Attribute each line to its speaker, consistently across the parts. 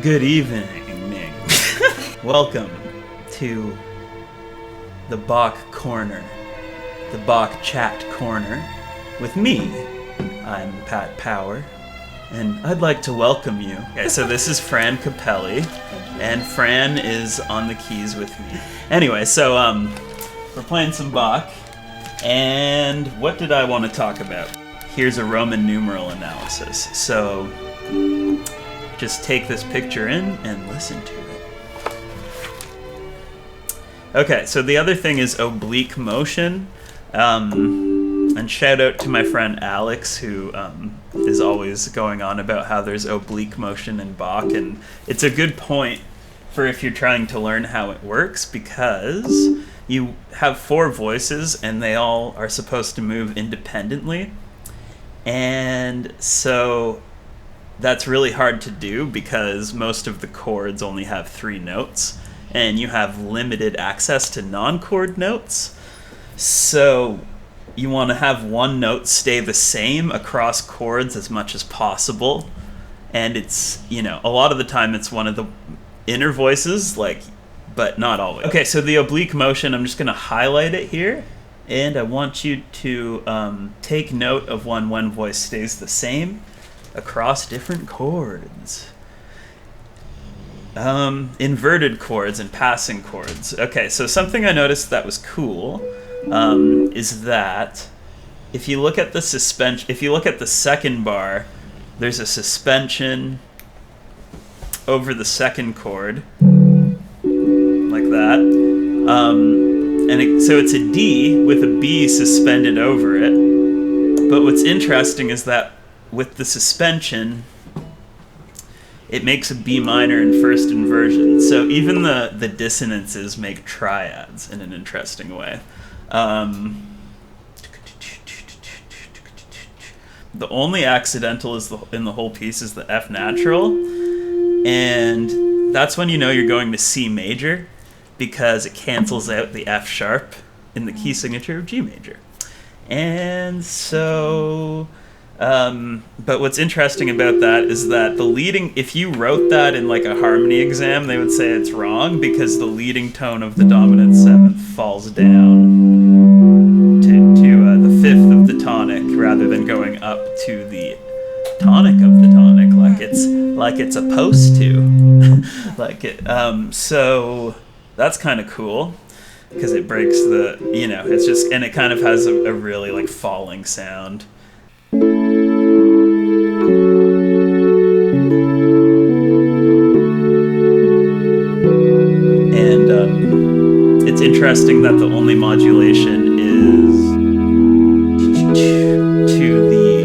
Speaker 1: Good evening. Welcome to the Bach Corner, the Bach Chat Corner, with me. I'm Pat Power, and I'd like to welcome you. Okay, so this is Fran Capelli, and Fran is on the keys with me. Anyway, so we're playing some Bach, and what did I want to talk about? Here's a Roman numeral analysis. So just take this picture in and listen to it. Okay, so the other thing is oblique motion. And shout out to my friend Alex, who is always going on about how there's oblique motion in Bach. And it's a good point for if you're trying to learn how it works, because you have four voices and they all are supposed to move independently. And so that's really hard to do because most of the chords only have 3 notes, and you have limited access to non-chord notes. So you want to have one note stay the same across chords as much as possible. And it's, a lot of the time it's one of the inner voices, but not always. Okay, so the oblique motion, I'm just going to highlight it here. And I want you to take note of when one voice stays the same across different chords. Inverted chords and passing chords. Okay, so something I noticed that was cool is that if you look at the second bar, there's a suspension over the second chord, like that. So it's a D with a B suspended over it. But what's interesting is that with the suspension, it makes a B minor in first inversion. So even the dissonances make triads in an interesting way. The only accidental in the whole piece is the F natural. And that's when you know you're going to C major, because it cancels out the F sharp in the key signature of G major. And so... but what's interesting about that is that if you wrote that in a harmony exam, they would say it's wrong, because the leading tone of the dominant seventh falls down to the fifth of the tonic, rather than going up to the tonic of the tonic like it's supposed to. So that's kind of cool, because it breaks it's just, and it kind of has a really falling sound. It's interesting that the only modulation is to the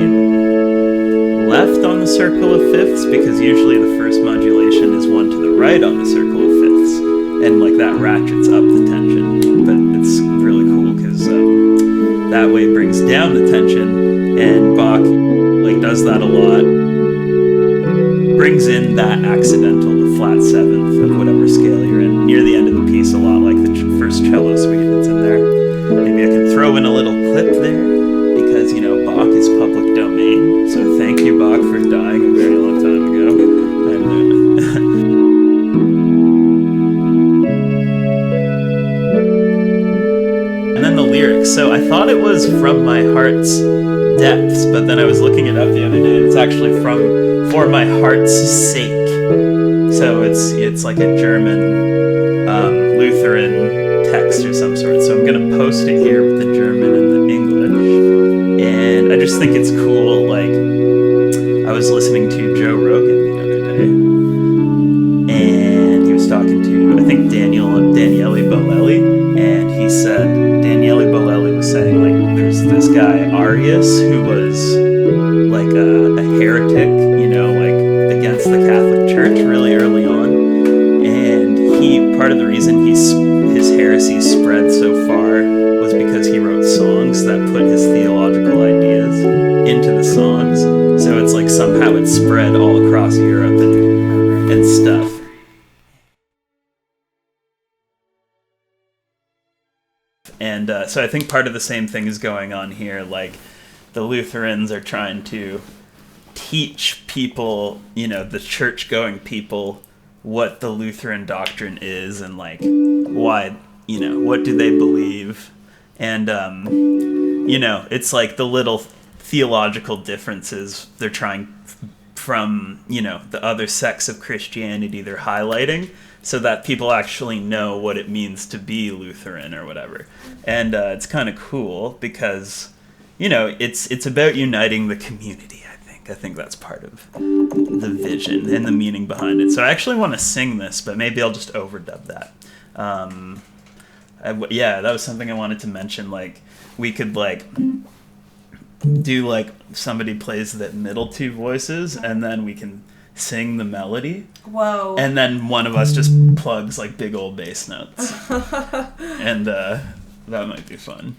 Speaker 1: left on the circle of fifths, because usually the first modulation is one to the right on the circle of fifths, and that ratchets up the tension. But it's really cool because that way it brings down the tension, and Bach does that a lot. Brings in that accidental, the flat seventh of whatever scale you're in, near the end of the piece, a lot like the first cello suite that's in there. Maybe I can throw in a little clip there, because, Bach is public domain. So thank you, Bach, for dying a very long time ago. And then the lyrics. So I thought it was From My Heart's Depths, but then I was looking it up the other day, and it's actually For My Heart's Sake. So it's like a German Lutheran text or some sort. So I'm going to post it here with the German and the English. And I just think it's cool. I was listening to Joe Rogan the other day, and he was talking to, I think, Daniele Bolelli, and he said, Daniele Bolelli was saying, there's this guy, Arius, who was a heretic, against the Catholic Church really early on. And part of the reason his heresy spread so far was because he wrote songs that put his theological ideas into the songs. So it's somehow it spread all across Europe and stuff. And so I think part of the same thing is going on here. The Lutherans are trying to teach people, the church-going people, what the Lutheran doctrine is and like why, what do they believe, and it's like the little theological differences they're trying from the other sects of Christianity they're highlighting, so that people actually know what it means to be Lutheran or whatever. And it's kind of cool because it's about uniting the community. I think that's part of the vision and the meaning behind it. So I actually want to sing this, but maybe I'll just overdub that. That was something I wanted to mention. Like, we could like do like somebody plays the middle two voices, and then we can sing the melody.
Speaker 2: Whoa.
Speaker 1: And then one of us just plugs like big old bass notes. And that might be fun.